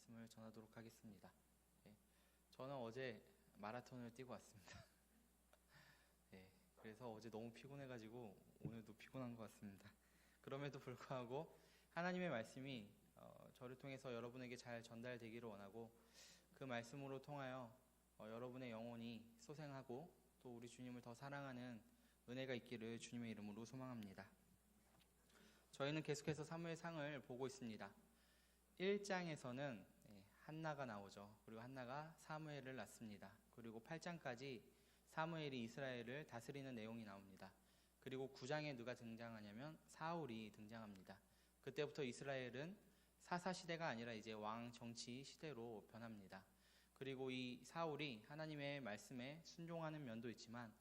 말씀을 전하도록 하겠습니다. 예, 저는 어제 마라톤을 뛰고 왔습니다. 예, 그래서 어제 너무 피곤해가지고 오늘도 피곤한 것 같습니다. 그럼에도 불구하고 하나님의 말씀이 저를 통해서 여러분에게 잘 전달되기를 원하고 그 말씀으로 통하여 여러분의 영혼이 소생하고 또 우리 주님을 더 사랑하는 은혜가 있기를 주님의 이름으로 소망합니다. 저희는 계속해서 사무엘상을 보고 있습니다. 1장에서는 한나가 나오죠. 그리고 한나가 사무엘을 낳습니다. 그리고 8장까지 사무엘이 이스라엘을 다스리는 내용이 나옵니다. 그리고 9장에 누가 등장하냐면 사울이 등장합니다. 그때부터 이스라엘은 사사시대가 아니라 이제 왕 정치 시대로 변합니다. 그리고 이 사울이 하나님의 말씀에 순종하는 면도 있지만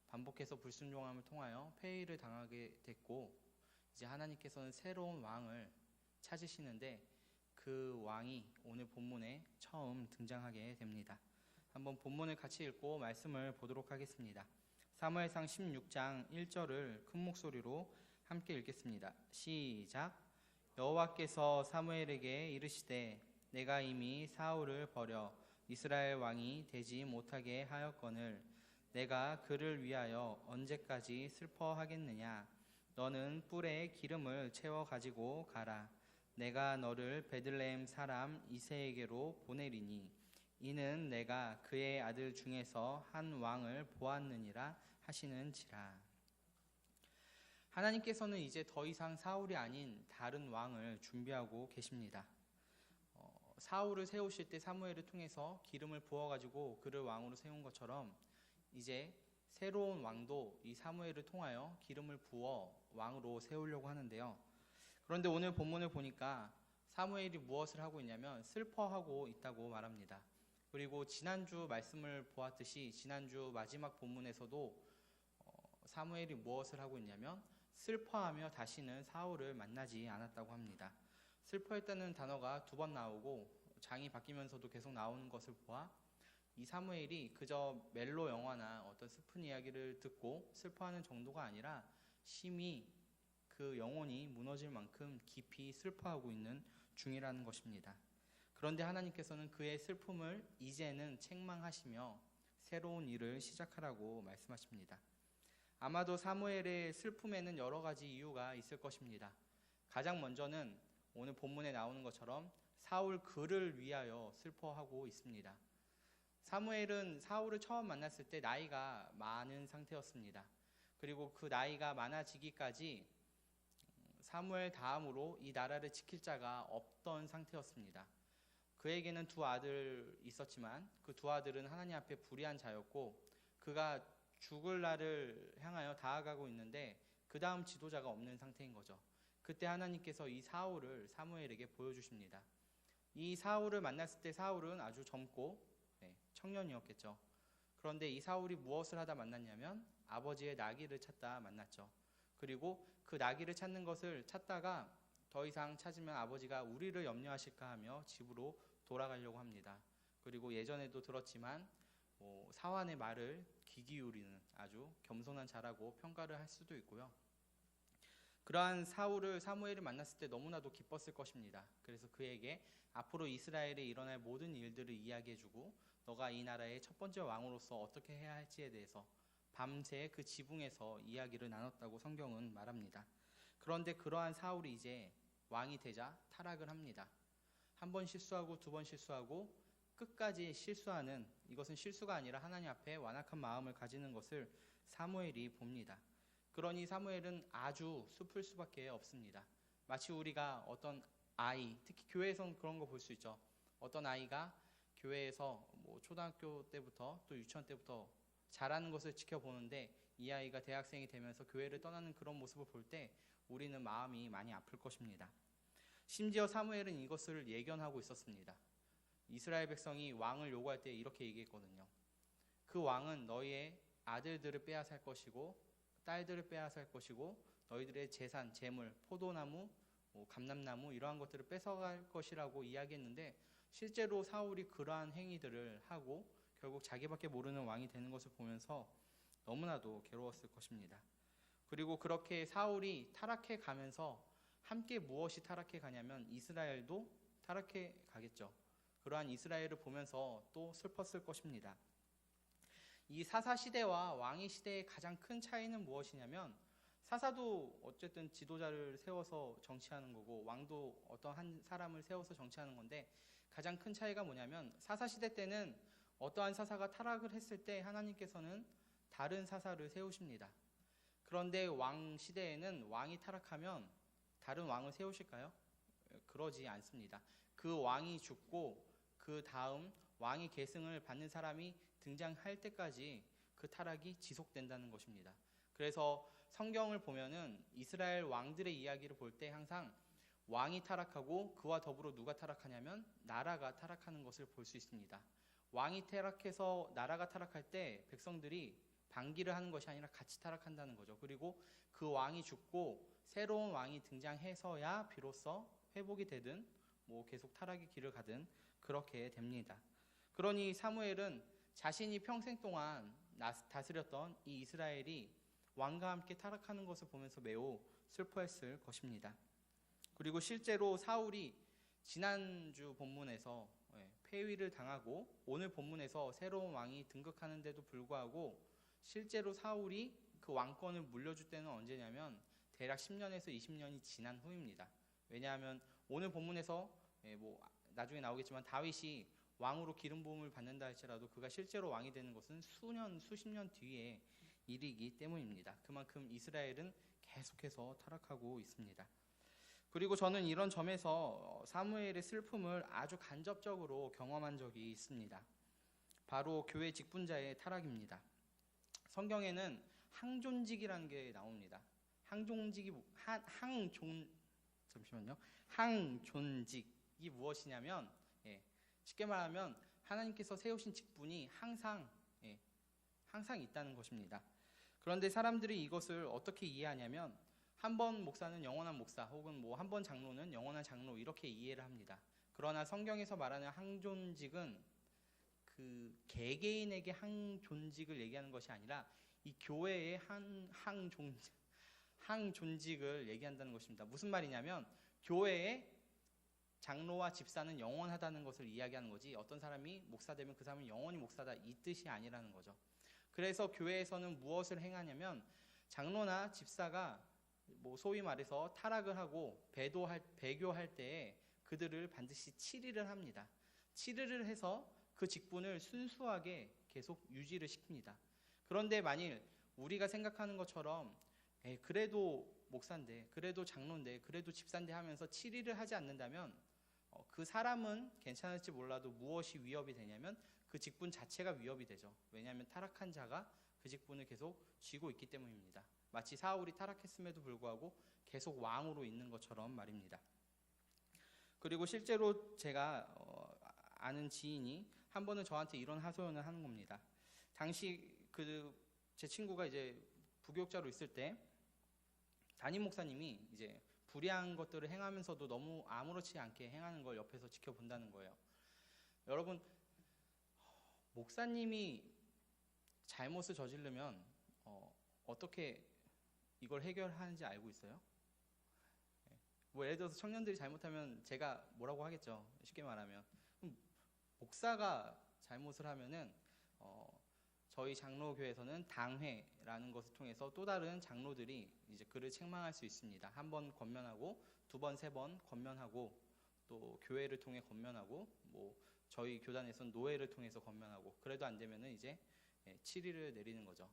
반복해서 불순종함을 통하여 폐위를 당하게 됐고, 이제 하나님께서는 새로운 왕을 찾으시는데 그 왕이 오늘 본문에 처음 등장하게 됩니다. 한번 본문을 같이 읽고 말씀을 보도록 하겠습니다. 사무엘상 16장 1절을 큰 목소리로 함께 읽겠습니다. 시작. 여호와께서 사무엘에게 이르시되 내가 이미 사울을 버려 이스라엘 왕이 되지 못하게 하였거늘 내가 그를 위하여 언제까지 슬퍼하겠느냐. 너는 뿔에 기름을 채워 가지고 가라. 내가 너를 베들레헴 사람 이새에게로 보내리니 이는 내가 그의 아들 중에서 한 왕을 보았느니라 하시는지라. 하나님께서는 이제 더 이상 사울이 아닌 다른 왕을 준비하고 계십니다. 사울을 세우실 때 사무엘을 통해서 기름을 부어가지고 그를 왕으로 세운 것처럼 이제 새로운 왕도 이 사무엘을 통하여 기름을 부어 왕으로 세우려고 하는데요. 그런데 오늘 본문을 보니까 사무엘이 무엇을 하고 있냐면 슬퍼하고 있다고 말합니다. 그리고 지난주 말씀을 보았듯이 지난주 마지막 본문에서도 사무엘이 무엇을 하고 있냐면 슬퍼하며 다시는 사울을 만나지 않았다고 합니다. 슬퍼했다는 단어가 2번 나오고 장이 바뀌면서도 계속 나오는 것을 보아 이 사무엘이 그저 멜로 영화나 어떤 슬픈 이야기를 듣고 슬퍼하는 정도가 아니라 심히 그 영혼이 무너질 만큼 깊이 슬퍼하고 있는 중이라는 것입니다. 그런데 하나님께서는 그의 슬픔을 이제는 책망하시며 새로운 일을 시작하라고 말씀하십니다. 아마도 사무엘의 슬픔에는 여러 가지 이유가 있을 것입니다. 가장 먼저는 오늘 본문에 나오는 것처럼 사울 그를 위하여 슬퍼하고 있습니다. 사무엘은 사울을 처음 만났을 때 나이가 많은 상태였습니다. 그리고 그 나이가 많아지기까지 사무엘 다음으로 이 나라를 지킬 자가 없던 상태였습니다. 그에게는 2 아들 있었지만 그 2 아들은 하나님 앞에 불의한 자였고 그가 죽을 날을 향하여 다가가고 있는데 그 다음 지도자가 없는 상태인 거죠. 그때 하나님께서 이 사울을 사무엘에게 보여주십니다. 이 사울을 만났을 때 사울은 아주 젊고 청년이었겠죠. 그런데 이 사울이 무엇을 하다 만났냐면 아버지의 나귀를 찾다 만났죠. 그리고 그 나귀를 찾는 것을 찾다가 더 이상 찾으면 아버지가 우리를 염려하실까 하며 집으로 돌아가려고 합니다. 그리고 예전에도 들었지만 사환의 말을 귀 기울이는 아주 겸손한 자라고 평가를 할 수도 있고요. 그러한 사무엘을 만났을 때 너무나도 기뻤을 것입니다. 그래서 그에게 앞으로 이스라엘에 일어날 모든 일들을 이야기해주고 너가 이 나라의 첫 번째 왕으로서 어떻게 해야 할지에 대해서 밤새 그 지붕에서 이야기를 나눴다고 성경은 말합니다. 그런데 그러한 사울이 이제 왕이 되자 타락을 합니다. 1번 실수하고 2번 실수하고 끝까지 실수하는, 이것은 실수가 아니라 하나님 앞에 완악한 마음을 가지는 것을 사무엘이 봅니다. 그러니 사무엘은 아주 슬플 수밖에 없습니다. 마치 우리가 어떤 아이, 특히 교회에서는 그런 거 볼 수 있죠. 어떤 아이가 교회에서 초등학교 때부터 또 유치원 때부터 잘하는 것을 지켜보는데 이 아이가 대학생이 되면서 교회를 떠나는 그런 모습을 볼 때 우리는 마음이 많이 아플 것입니다. 심지어 사무엘은 이것을 예견하고 있었습니다. 이스라엘 백성이 왕을 요구할 때 이렇게 얘기했거든요. 그 왕은 너희의 아들들을 빼앗을 것이고 딸들을 빼앗을 것이고 너희들의 재산, 재물, 포도나무, 감람나무 이러한 것들을 뺏어갈 것이라고 이야기했는데 실제로 사울이 그러한 행위들을 하고 결국 자기밖에 모르는 왕이 되는 것을 보면서 너무나도 괴로웠을 것입니다. 그리고 그렇게 사울이 타락해 가면서 함께 무엇이 타락해 가냐면 이스라엘도 타락해 가겠죠. 그러한 이스라엘을 보면서 또 슬펐을 것입니다. 이 사사 시대와 왕위 시대의 가장 큰 차이는 무엇이냐면, 사사도 어쨌든 지도자를 세워서 정치하는 거고 왕도 어떤 한 사람을 세워서 정치하는 건데, 가장 큰 차이가 뭐냐면, 사사 시대 때는 어떠한 사사가 타락을 했을 때 하나님께서는 다른 사사를 세우십니다. 그런데 왕 시대에는 왕이 타락하면 다른 왕을 세우실까요? 그러지 않습니다. 그 왕이 죽고 그 다음 왕의 계승을 받는 사람이 등장할 때까지 그 타락이 지속된다는 것입니다. 그래서 성경을 보면은 이스라엘 왕들의 이야기를 볼 때 항상 왕이 타락하고 그와 더불어 누가 타락하냐면 나라가 타락하는 것을 볼 수 있습니다. 왕이 타락해서 나라가 타락할 때 백성들이 반기를 하는 것이 아니라 같이 타락한다는 거죠. 그리고 그 왕이 죽고 새로운 왕이 등장해서야 비로소 회복이 되든 계속 타락의 길을 가든 그렇게 됩니다. 그러니 사무엘은 자신이 평생 동안 다스렸던 이 이스라엘이 왕과 함께 타락하는 것을 보면서 매우 슬퍼했을 것입니다. 그리고 실제로 사울이 지난주 본문에서 폐위를 당하고 오늘 본문에서 새로운 왕이 등극하는데도 불구하고 실제로 사울이 그 왕권을 물려줄 때는 언제냐면 대략 10년에서 20년이 지난 후입니다. 왜냐하면 오늘 본문에서 나중에 나오겠지만 다윗이 왕으로 기름 부음을 받는다 할지라도 그가 실제로 왕이 되는 것은 수십 년 뒤의 일이기 때문입니다. 그만큼 이스라엘은 계속해서 타락하고 있습니다. 그리고 저는 이런 점에서 사무엘의 슬픔을 아주 간접적으로 경험한 적이 있습니다. 바로 교회 직분자의 타락입니다. 성경에는 항존직이라는 게 나옵니다. 항존직이 무엇이냐면 쉽게 말하면 하나님께서 세우신 직분이 항상 있다는 것입니다. 그런데 사람들이 이것을 어떻게 이해하냐면 한 번 목사는 영원한 목사 혹은 한 번 장로는 영원한 장로 이렇게 이해를 합니다. 그러나 성경에서 말하는 항존직은 그 개개인에게 항존직을 얘기하는 것이 아니라 이 교회의 항존직을 얘기한다는 것입니다. 무슨 말이냐면 교회의 장로와 집사는 영원하다는 것을 이야기하는 거지 어떤 사람이 목사 되면 그 사람은 영원히 목사다 이 뜻이 아니라는 거죠. 그래서 교회에서는 무엇을 행하냐면 장로나 집사가 소위 말해서 타락을 하고 배교할 때에 그들을 반드시 치리를 합니다. 치리를 해서 그 직분을 순수하게 계속 유지를 시킵니다. 그런데 만일 우리가 생각하는 것처럼 그래도 목사인데 그래도 장로인데 그래도 집사인데 하면서 치리를 하지 않는다면 그 사람은 괜찮을지 몰라도 무엇이 위협이 되냐면 그 직분 자체가 위협이 되죠. 왜냐하면 타락한 자가 그 직분을 계속 쥐고 있기 때문입니다. 마치 사울이 타락했음에도 불구하고 계속 왕으로 있는 것처럼 말입니다. 그리고 실제로 제가 아는 지인이 한 번은 저한테 이런 하소연을 하는 겁니다. 당시 제 친구가 이제 부교육자로 있을 때 담임 목사님이 이제 불의한 것들을 행하면서도 너무 아무렇지 않게 행하는 걸 옆에서 지켜본다는 거예요. 여러분, 목사님이 잘못을 저지르면 어떻게 이걸 해결하는지 알고 있어요? 예를 들어서 청년들이 잘못하면 제가 뭐라고 하겠죠. 쉽게 말하면 목사가 잘못을 하면은 저희 장로교회에서는 당회라는 것을 통해서 또 다른 장로들이 이제 그를 책망할 수 있습니다. 한 번 권면하고 두 번, 세 번 권면하고 또 교회를 통해 권면하고 저희 교단에서는 노회를 통해서 권면하고 그래도 안 되면은 이제 치리를 내리는 거죠.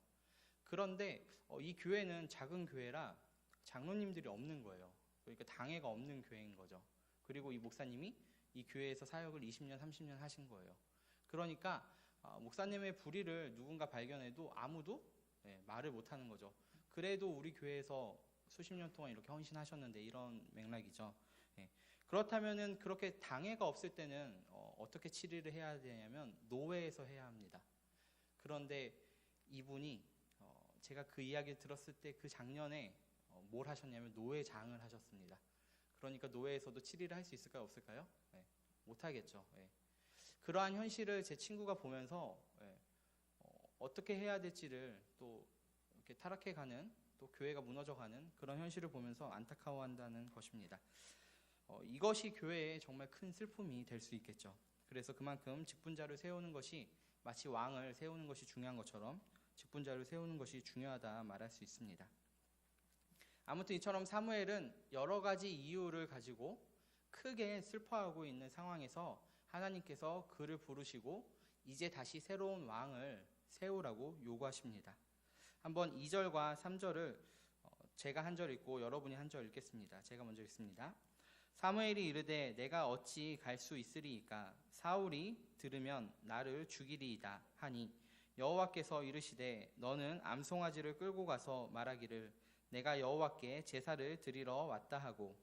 그런데 이 교회는 작은 교회라 장로님들이 없는 거예요. 그러니까 당회가 없는 교회인 거죠. 그리고 이 목사님이 이 교회에서 사역을 20년, 30년 하신 거예요. 그러니까 목사님의 불의를 누군가 발견해도 아무도 말을 못하는 거죠. 그래도 우리 교회에서 수십 년 동안 이렇게 헌신하셨는데 이런 맥락이죠. 그렇다면은 그렇게 당회가 없을 때는 어떻게 치리를 해야 되냐면 노회에서 해야 합니다. 그런데 이분이 제가 그 이야기를 들었을 때 그 작년에 뭘 하셨냐면 노회장을 하셨습니다. 그러니까 노회에서도 치리를 할 수 있을까요? 없을까요? 못하겠죠. 그러한 현실을 제 친구가 보면서 어떻게 해야 될지를 또 이렇게 타락해가는 또 교회가 무너져가는 그런 현실을 보면서 안타까워한다는 것입니다. 이것이 교회의 정말 큰 슬픔이 될 수 있겠죠. 그래서 그만큼 직분자를 세우는 것이 마치 왕을 세우는 것이 중요한 것처럼 직분자를 세우는 것이 중요하다 말할 수 있습니다. 아무튼 이처럼 사무엘은 여러 가지 이유를 가지고 크게 슬퍼하고 있는 상황에서 하나님께서 그를 부르시고 이제 다시 새로운 왕을 세우라고 요구하십니다. 한번 2절과 3절을 제가 한 절 읽고 여러분이 한 절 읽겠습니다. 제가 먼저 읽습니다. 사무엘이 이르되 내가 어찌 갈 수 있으리이까 사울이 들으면 나를 죽이리이다 하니 여호와께서 이르시되 너는 암송아지를 끌고 가서 말하기를 내가 여호와께 제사를 드리러 왔다 하고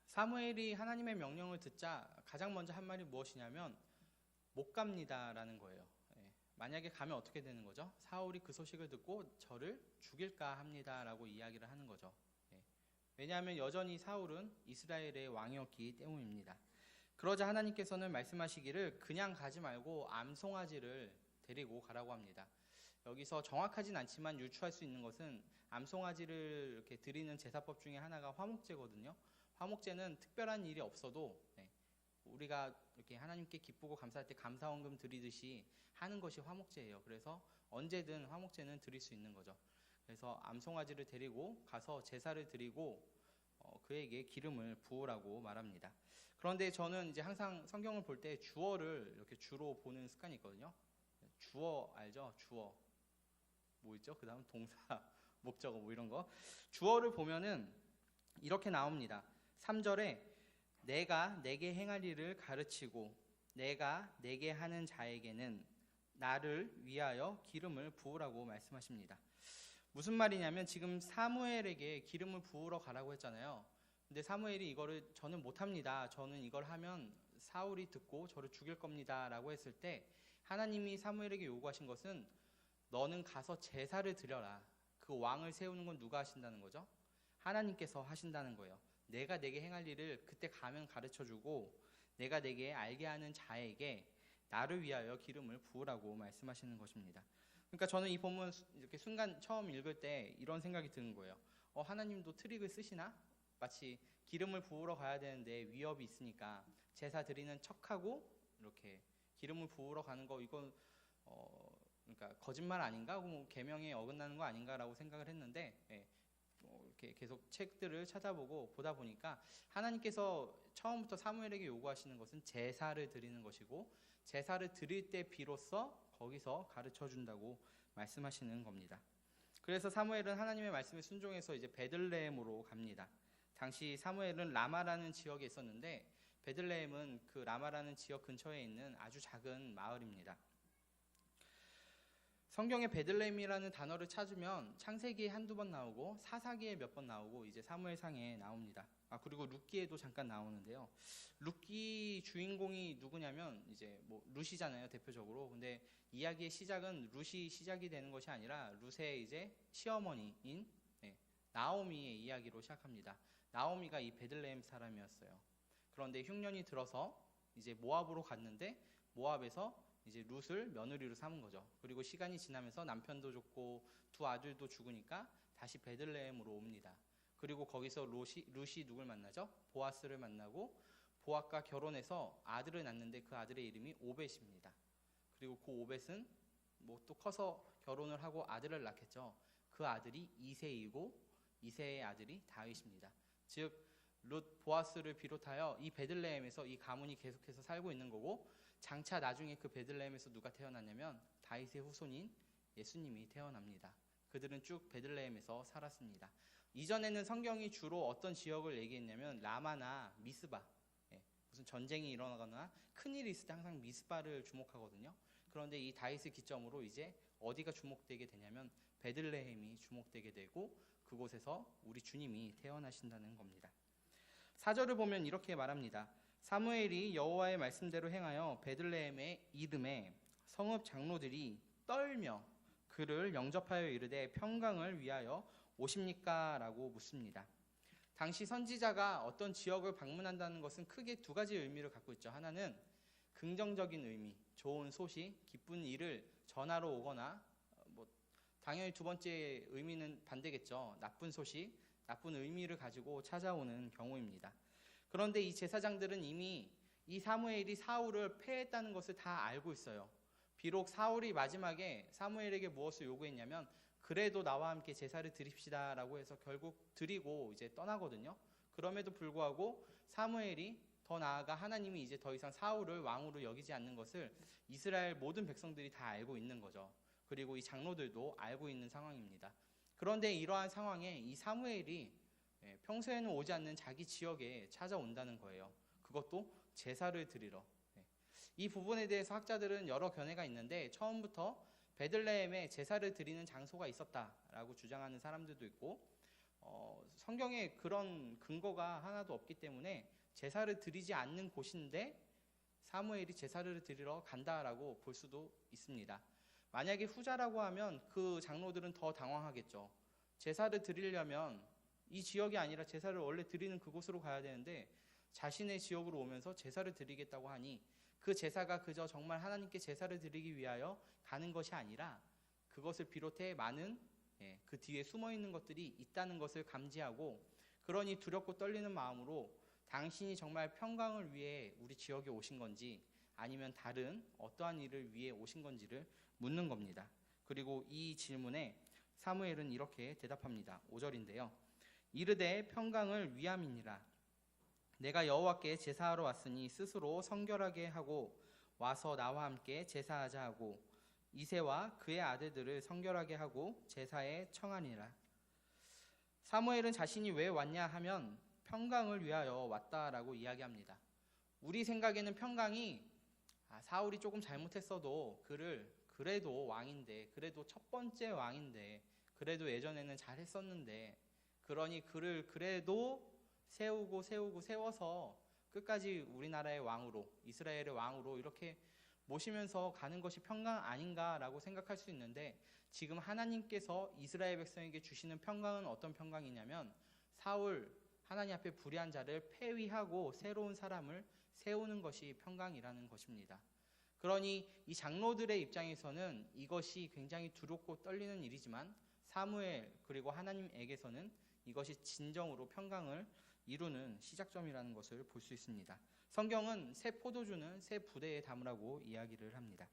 사무엘이 하나님의 명령을 듣자 가장 먼저 한 말이 무엇이냐면 못 갑니다라는 거예요. 만약에 가면 어떻게 되는 거죠? 사울이 그 소식을 듣고 저를 죽일까 합니다라고 이야기를 하는 거죠. 왜냐하면 여전히 사울은 이스라엘의 왕이었기 때문입니다. 그러자 하나님께서는 말씀하시기를 그냥 가지 말고 암송아지를 데리고 가라고 합니다. 여기서 정확하진 않지만 유추할 수 있는 것은 암송아지를 이렇게 드리는 제사법 중에 하나가 화목제거든요. 화목제는 특별한 일이 없어도 우리가 이렇게 하나님께 기쁘고 감사할 때 감사원금 드리듯이 하는 것이 화목제예요. 그래서 언제든 화목제는 드릴 수 있는 거죠. 그래서 암송아지를 데리고 가서 제사를 드리고 그에게 기름을 부으라고 말합니다. 그런데 저는 이제 항상 성경을 볼 때 주어를 이렇게 주로 보는 습관이 있거든요. 주어 알죠? 주어 뭐 있죠? 그 다음 동사, 목적어 뭐 이런 거. 주어를 보면은 이렇게 나옵니다. 3절에 내가 내게 행할 일을 가르치고 내가 내게 하는 자에게는 나를 위하여 기름을 부으라고 말씀하십니다. 무슨 말이냐면 지금 사무엘에게 기름을 부으러 가라고 했잖아요. 근데 사무엘이 이거를 저는 못합니다. 저는 이걸 하면 사울이 듣고 저를 죽일 겁니다. 라고 했을 때 하나님이 사무엘에게 요구하신 것은 너는 가서 제사를 드려라. 그 왕을 세우는 건 누가 하신다는 거죠? 하나님께서 하신다는 거예요. 내가 내게 행할 일을 그때 가면 가르쳐주고 내가 내게 알게 하는 자에게 나를 위하여 기름을 부으라고 말씀하시는 것입니다. 그러니까 저는 이 본문 이렇게 순간 처음 읽을 때 이런 생각이 드는 거예요. 하나님도 트릭을 쓰시나? 마치 기름을 부으러 가야 되는데 위협이 있으니까 제사 드리는 척하고 이렇게 기름을 부으러 가는 거 이건 그러니까 거짓말 아닌가? 뭐 계명에 어긋나는 거 아닌가라고 생각을 했는데 이렇게 계속 책들을 찾아보고 보다 보니까 하나님께서 처음부터 사무엘에게 요구하시는 것은 제사를 드리는 것이고 제사를 드릴 때 비로소 거기서 가르쳐 준다고 말씀하시는 겁니다. 그래서 사무엘은 하나님의 말씀에 순종해서 이제 베들레헴으로 갑니다. 당시 사무엘은 라마라는 지역에 있었는데 베들레헴은 그 라마라는 지역 근처에 있는 아주 작은 마을입니다. 성경에 베들레헴이라는 단어를 찾으면 창세기에 한두 번 나오고 사사기에 몇 번 나오고 이제 사무엘상에 나옵니다. 그리고 룻기에도 잠깐 나오는데요. 룻기 주인공이 누구냐면 이제 뭐 룻이잖아요, 대표적으로. 근데 이야기의 시작은 룻이 시작이 되는 것이 아니라 룻의 이제 시어머니인 나오미의 이야기로 시작합니다. 나오미가 이 베들레헴 사람이었어요. 그런데 흉년이 들어서 이제 모압으로 갔는데 모압에서 이제 룻을 며느리로 삼은 거죠. 그리고 시간이 지나면서 남편도 죽고 두 아들도 죽으니까 다시 베들레헴으로 옵니다. 그리고 거기서 룻이 누굴 만나죠? 보아스를 만나고 보아스가 결혼해서 아들을 낳는데 그 아들의 이름이 오벳입니다. 그리고 그 오벳은 뭐 또 커서 결혼을 하고 아들을 낳겠죠. 그 아들이 이새이고 이새의 아들이 다윗입니다. 즉 룻 보아스를 비롯하여 이 베들레헴에서 이 가문이 계속해서 살고 있는 거고 장차 나중에 그 베들레헴에서 누가 태어났냐면 다윗의 후손인 예수님이 태어납니다. 그들은 쭉 베들레헴에서 살았습니다. 이전에는 성경이 주로 어떤 지역을 얘기했냐면 라마나 미스바, 무슨 전쟁이 일어나거나 큰일이 있을 때 항상 미스바를 주목하거든요. 그런데 이 다윗을 기점으로 이제 어디가 주목되게 되냐면 베들레헴이 주목되게 되고 그곳에서 우리 주님이 태어나신다는 겁니다. 4절을 보면 이렇게 말합니다. 사무엘이 여호와의 말씀대로 행하여 베들레헴에 이름에 성읍 장로들이 떨며 그를 영접하여 이르되 평강을 위하여 오십니까? 라고 묻습니다. 당시 선지자가 어떤 지역을 방문한다는 것은 크게 두 가지 의미를 갖고 있죠. 하나는 긍정적인 의미, 좋은 소식, 기쁜 일을 전하러 오거나 뭐 당연히 두 번째 의미는 반대겠죠. 나쁜 소식, 나쁜 의미를 가지고 찾아오는 경우입니다. 그런데 이 제사장들은 이미 이 사무엘이 사울을 패했다는 것을 다 알고 있어요. 비록 사울이 마지막에 사무엘에게 무엇을 요구했냐면 그래도 나와 함께 제사를 드립시다라고 해서 결국 드리고 이제 떠나거든요. 그럼에도 불구하고 사무엘이 더 나아가 하나님이 이제 더 이상 사울을 왕으로 여기지 않는 것을 이스라엘 모든 백성들이 다 알고 있는 거죠. 그리고 이 장로들도 알고 있는 상황입니다. 그런데 이러한 상황에 이 사무엘이 평소에는 오지 않는 자기 지역에 찾아온다는 거예요. 그것도 제사를 드리러. 이 부분에 대해서 학자들은 여러 견해가 있는데 처음부터 베들레헴에 제사를 드리는 장소가 있었다라고 주장하는 사람들도 있고 성경에 그런 근거가 하나도 없기 때문에 제사를 드리지 않는 곳인데 사무엘이 제사를 드리러 간다라고 볼 수도 있습니다. 만약에 후자라고 하면 그 장로들은 더 당황하겠죠. 제사를 드리려면 이 지역이 아니라 제사를 원래 드리는 그곳으로 가야 되는데 자신의 지역으로 오면서 제사를 드리겠다고 하니 그 제사가 그저 정말 하나님께 제사를 드리기 위하여 가는 것이 아니라 그것을 비롯해 많은 그 뒤에 숨어있는 것들이 있다는 것을 감지하고 그러니 두렵고 떨리는 마음으로 당신이 정말 평강을 위해 우리 지역에 오신 건지 아니면 다른 어떠한 일을 위해 오신 건지를 묻는 겁니다. 그리고 이 질문에 사무엘은 이렇게 대답합니다. 5절인데요. 이르되 평강을 위함이니라. 내가 여호와께 제사하러 왔으니 스스로 성결하게 하고 와서 나와 함께 제사하자 하고 이새와 그의 아들들을 성결하게 하고 제사에 청하니라. 사무엘은 자신이 왜 왔냐 하면 평강을 위하여 왔다라고 이야기합니다. 우리 생각에는 평강이 사울이 조금 잘못했어도 그를 그래도 왕인데 그래도 첫 번째 왕인데 그래도 예전에는 잘했었는데 그러니 그를 그래도 세워서 끝까지 우리나라의 왕으로 이스라엘의 왕으로 이렇게 모시면서 가는 것이 평강 아닌가라고 생각할 수 있는데 지금 하나님께서 이스라엘 백성에게 주시는 평강은 어떤 평강이냐면 사울 하나님 앞에 불의한 자를 폐위하고 새로운 사람을 세우는 것이 평강이라는 것입니다. 그러니 이 장로들의 입장에서는 이것이 굉장히 두렵고 떨리는 일이지만 사무엘 그리고 하나님에게서는 이것이 진정으로 평강을 이루는 시작점이라는 것을 볼 수 있습니다. 성경은 새 포도주는 새 부대에 담으라고 이야기를 합니다.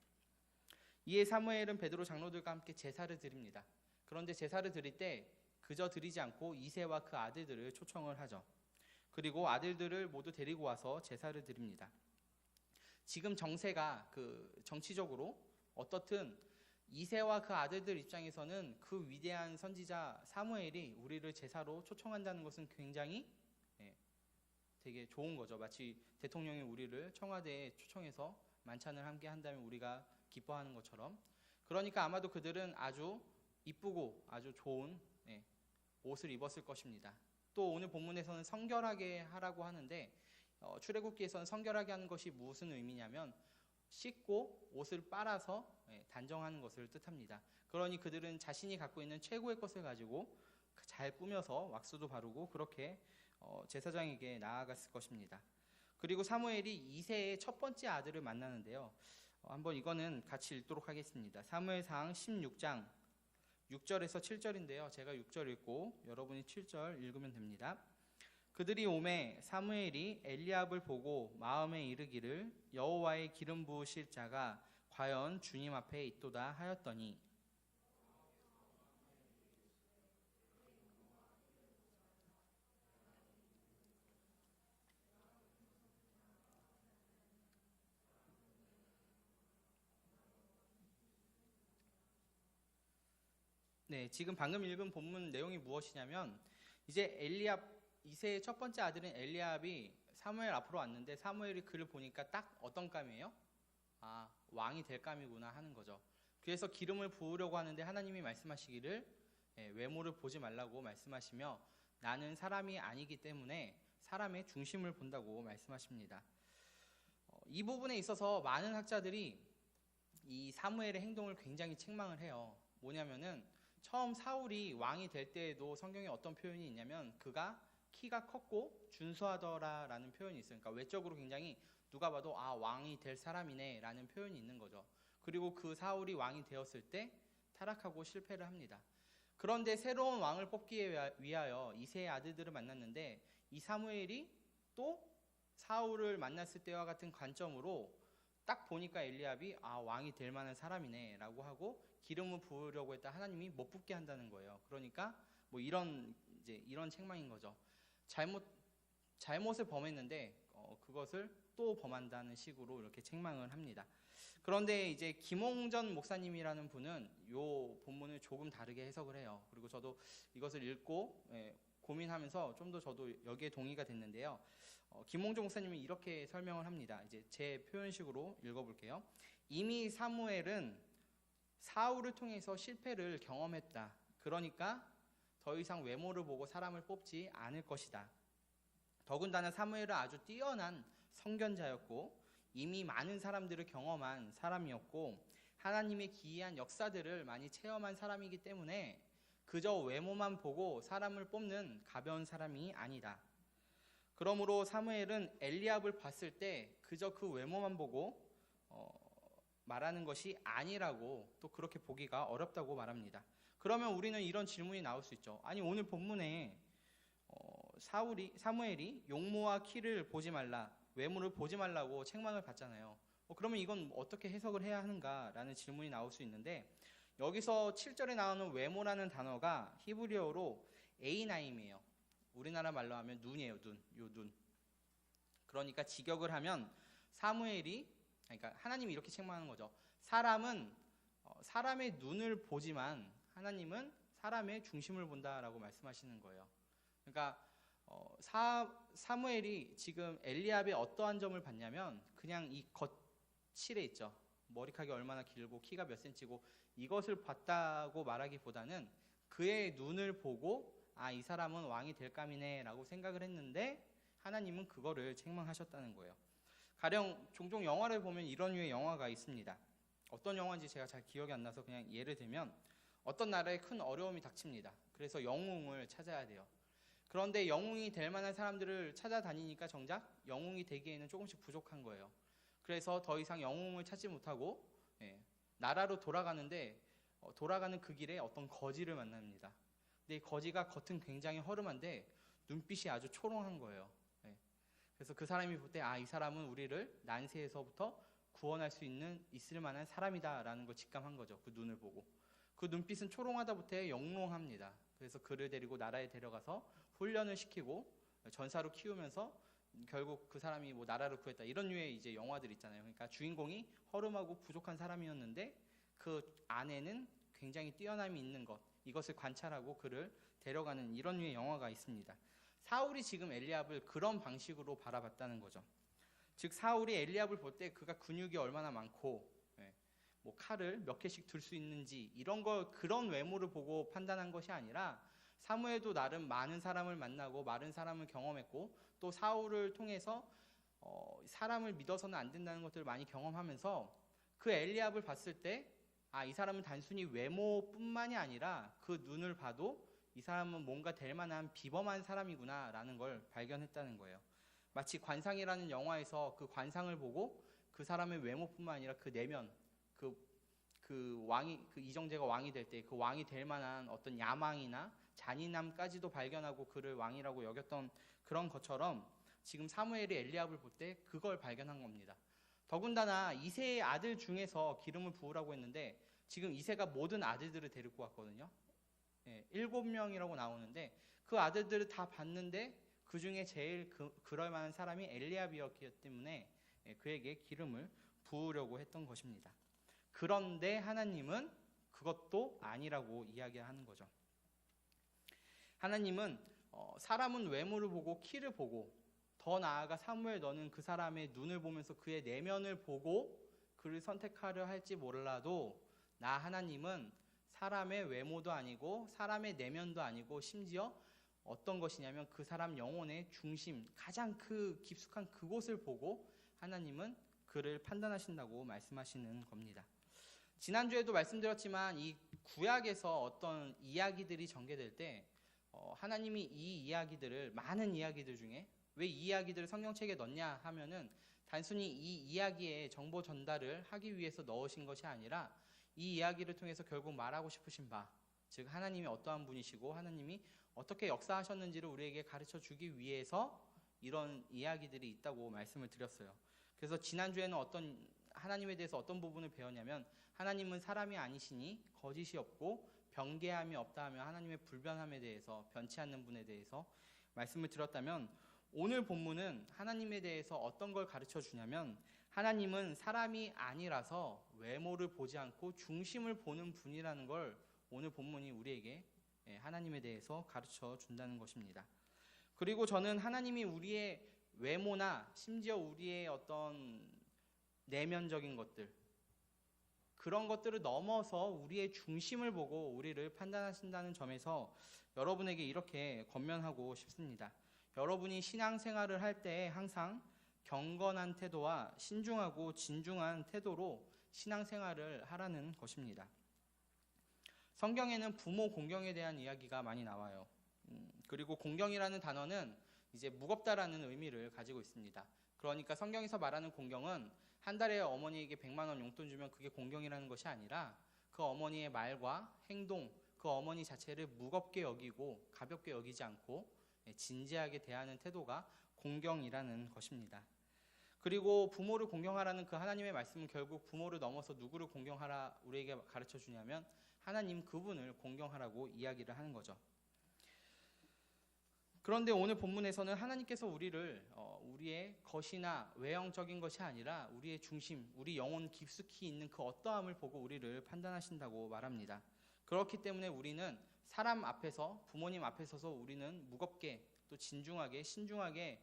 이에 사무엘은 베드로 장로들과 함께 제사를 드립니다. 그런데 제사를 드릴 때 그저 드리지 않고 이새와 그 아들들을 초청을 하죠. 그리고 아들들을 모두 데리고 와서 제사를 드립니다. 지금 정세가 정치적으로 어떻든 이새와 그 아들들 입장에서는 그 위대한 선지자 사무엘이 우리를 제사로 초청한다는 것은 굉장히 되게 좋은 거죠. 마치 대통령이 우리를 청와대에 초청해서 만찬을 함께 한다면 우리가 기뻐하는 것처럼. 그러니까 아마도 그들은 아주 이쁘고 아주 좋은 옷을 입었을 것입니다. 또 오늘 본문에서는 성결하게 하라고 하는데 출애굽기에서는 성결하게 하는 것이 무슨 의미냐면 씻고 옷을 빨아서 단정하는 것을 뜻합니다. 그러니 그들은 자신이 갖고 있는 최고의 것을 가지고 잘 꾸며서 왁스도 바르고 그렇게 제사장에게 나아갔을 것입니다. 그리고 사무엘이 이새의 첫 번째 아들을 만나는데요. 한번 이거는 같이 읽도록 하겠습니다. 사무엘상 16장 6절에서 7절인데요. 제가 6절 읽고 여러분이 7절 읽으면 됩니다. 그들이 오매 사무엘이 엘리압을 보고 마음에 이르기를 여호와의 기름 부으실 자가 과연 주님 앞에 있도다 하였더니 지금 방금 읽은 본문 내용이 무엇이냐면 이제 엘리압 이새의 첫 번째 아들인 엘리압이 사무엘 앞으로 왔는데 사무엘이 그를 보니까 딱 어떤 감이에요? 왕이 될 감이구나 하는 거죠. 그래서 기름을 부으려고 하는데 하나님이 말씀하시기를 외모를 보지 말라고 말씀하시며 나는 사람이 아니기 때문에 사람의 중심을 본다고 말씀하십니다. 이 부분에 있어서 많은 학자들이 이 사무엘의 행동을 굉장히 책망을 해요. 뭐냐면은 처음 사울이 왕이 될 때에도 성경에 어떤 표현이 있냐면 그가 키가 컸고 준수하더라라는 표현이 있어요. 그러니까 외적으로 굉장히 누가 봐도 왕이 될 사람이네 라는 표현이 있는 거죠. 그리고 그 사울이 왕이 되었을 때 타락하고 실패를 합니다. 그런데 새로운 왕을 뽑기 위하여 이새의 아들들을 만났는데 이 사무엘이 또 사울을 만났을 때와 같은 관점으로 딱 보니까 엘리압이 왕이 될 만한 사람이네 라고 하고 기름을 부으려고 했다 하나님이 못 붓게 한다는 거예요. 그러니까 뭐 이런 책망인 거죠. 잘못을 범했는데 그것을 또 범한다는 식으로 이렇게 책망을 합니다. 그런데 이제 김홍전 목사님이라는 분은 이 본문을 조금 다르게 해석을 해요. 그리고 저도 이것을 읽고 고민하면서 좀 더 저도 여기에 동의가 됐는데요. 김홍전 목사님은 이렇게 설명을 합니다. 이제 제 표현식으로 읽어볼게요. 이미 사무엘은 사울을 통해서 실패를 경험했다. 그러니까 더 이상 외모를 보고 사람을 뽑지 않을 것이다. 더군다나 사무엘은 아주 뛰어난 선견자였고 이미 많은 사람들을 경험한 사람이었고 하나님의 기이한 역사들을 많이 체험한 사람이기 때문에 그저 외모만 보고 사람을 뽑는 가벼운 사람이 아니다. 그러므로 사무엘은 엘리압을 봤을 때 그저 그 외모만 보고 말하는 것이 아니라고 또 그렇게 보기가 어렵다고 말합니다. 그러면 우리는 이런 질문이 나올 수 있죠. 아니 오늘 본문에 사무엘이 용모와 키를 보지 말라, 외모를 보지 말라고 책망을 받잖아요. 그러면 이건 어떻게 해석을 해야 하는가라는 질문이 나올 수 있는데 여기서 7절에 나오는 외모라는 단어가 히브리어로 에이나임이에요. 우리나라 말로 하면 눈이에요. 눈. 그러니까 직역을 하면 그러니까 하나님이 이렇게 책망하는 거죠. 사람은 사람의 눈을 보지만 하나님은 사람의 중심을 본다라고 말씀하시는 거예요. 그러니까 사무엘이 지금 엘리압의 어떠한 점을 봤냐면 그냥 이 겉칠에 있죠. 머리카락이 얼마나 길고 키가 몇 센치고 이것을 봤다고 말하기보다는 그의 눈을 보고 이 사람은 왕이 될 감이네 라고 생각을 했는데 하나님은 그거를 책망하셨다는 거예요. 가령 종종 영화를 보면 이런 류의 영화가 있습니다. 어떤 영화인지 제가 잘 기억이 안 나서 그냥 예를 들면 어떤 나라에 큰 어려움이 닥칩니다. 그래서 영웅을 찾아야 돼요. 그런데 영웅이 될 만한 사람들을 찾아다니니까 정작 영웅이 되기에는 조금씩 부족한 거예요. 그래서 더 이상 영웅을 찾지 못하고 나라로 돌아가는데 돌아가는 그 길에 어떤 거지를 만납니다. 근데 이 거지가 겉은 굉장히 허름한데 눈빛이 아주 초롱한 거예요. 그래서 그 사람이 볼 때 이 사람은 우리를 난세에서부터 구원할 수 있을 만한 사람이다라는 걸 직감한 거죠. 그 눈을 보고. 그 눈빛은 초롱하다 못해 영롱합니다. 그래서 그를 데리고 나라에 데려가서 훈련을 시키고 전사로 키우면서 결국 그 사람이 뭐 나라를 구했다 이런 류의 이제 영화들 있잖아요. 그러니까 주인공이 허름하고 부족한 사람이었는데 그 안에는 굉장히 뛰어남이 있는 것, 이것을 관찰하고 그를 데려가는 이런 류의 영화가 있습니다. 사울이 지금 엘리압을 그런 방식으로 바라봤다는 거죠. 즉 사울이 엘리압을 볼 때 그가 근육이 얼마나 많고 뭐 칼을 몇 개씩 들 수 있는지 이런 걸 그런 외모를 보고 판단한 것이 아니라 사무엘도 나름 많은 사람을 만나고 많은 사람을 경험했고 또 사울을 통해서 사람을 믿어서는 안 된다는 것들을 많이 경험하면서 그 엘리압을 봤을 때 이 사람은 단순히 외모뿐만이 아니라 그 눈을 봐도 이 사람은 뭔가 될 만한 비범한 사람이구나 라는 걸 발견했다는 거예요. 마치 관상이라는 영화에서 그 관상을 보고 그 사람의 외모뿐만 아니라 그 내면 그 이정재가 왕이 될 때 그 왕이 될 만한 어떤 야망이나 잔인함까지도 발견하고 그를 왕이라고 여겼던 그런 것처럼 지금 사무엘이 엘리압을 볼 때 그걸 발견한 겁니다. 더군다나 이새의 아들 중에서 기름을 부으라고 했는데 지금 이새가 모든 아들들을 데리고 왔거든요. 7명이라고 나오는데 그 아들들을 다 봤는데 그 중에 제일 그럴 만한 사람이 엘리압이었기 때문에 그에게 기름을 부으려고 했던 것입니다. 그런데 하나님은 그것도 아니라고 이야기하는 거죠. 하나님은 사람은 외모를 보고 키를 보고 더 나아가 사무엘 너는 그 사람의 눈을 보면서 그의 내면을 보고 그를 선택하려 할지 몰라도 나 하나님은 사람의 외모도 아니고 사람의 내면도 아니고 심지어 어떤 것이냐면 그 사람 영혼의 중심 가장 깊숙한 그곳을 보고 하나님은 그를 판단하신다고 말씀하시는 겁니다. 지난주에도 말씀드렸지만 이 구약에서 어떤 이야기들이 전개될 때 하나님이 이 이야기들을 많은 이야기들 중에 왜 이 이야기들을 성경책에 넣냐 하면은 단순히 이 이야기에 정보 전달을 하기 위해서 넣으신 것이 아니라 이 이야기를 통해서 결국 말하고 싶으신 바, 즉 하나님이 어떠한 분이시고 하나님이 어떻게 역사하셨는지를 우리에게 가르쳐 주기 위해서 이런 이야기들이 있다고 말씀을 드렸어요. 그래서 지난주에는 하나님에 대해서 어떤 부분을 배웠냐면, 하나님은 사람이 아니시니 거짓이 없고 변개함이 없다 하며 하나님의 불변함에 대해서, 변치 않는 분에 대해서 말씀을 드렸다면, 오늘 본문은 하나님에 대해서 어떤 걸 가르쳐 주냐면, 하나님은 사람이 아니라서 외모를 보지 않고 중심을 보는 분이라는 걸 오늘 본문이 우리에게 하나님에 대해서 가르쳐 준다는 것입니다. 그리고 저는 하나님이 우리의 외모나 심지어 우리의 어떤 내면적인 것들, 그런 것들을 넘어서 우리의 중심을 보고 우리를 판단하신다는 점에서 여러분에게 이렇게 권면하고 싶습니다. 여러분이 신앙생활을 할 때 항상 경건한 태도와 신중하고 진중한 태도로 신앙생활을 하라는 것입니다. 성경에는 부모 공경에 대한 이야기가 많이 나와요. 그리고 공경이라는 단어는 이제 무겁다라는 의미를 가지고 있습니다. 그러니까 성경에서 말하는 공경은 한 달에 어머니에게 100만 원 용돈 주면 그게 공경이라는 것이 아니라, 그 어머니의 말과 행동, 그 어머니 자체를 무겁게 여기고 가볍게 여기지 않고 진지하게 대하는 태도가 공경이라는 것입니다. 그리고 부모를 공경하라는 그 하나님의 말씀은 결국 부모를 넘어서 누구를 공경하라 우리에게 가르쳐 주냐면, 하나님 그분을 공경하라고 이야기를 하는 거죠. 그런데 오늘 본문에서는 하나님께서 우리를 우리의 것이나 외형적인 것이 아니라 우리의 중심, 우리 영혼 깊숙이 있는 그 어떠함을 보고 우리를 판단하신다고 말합니다. 그렇기 때문에 우리는 사람 앞에서, 부모님 앞에 서서 우리는 무겁게 또 진중하게 신중하게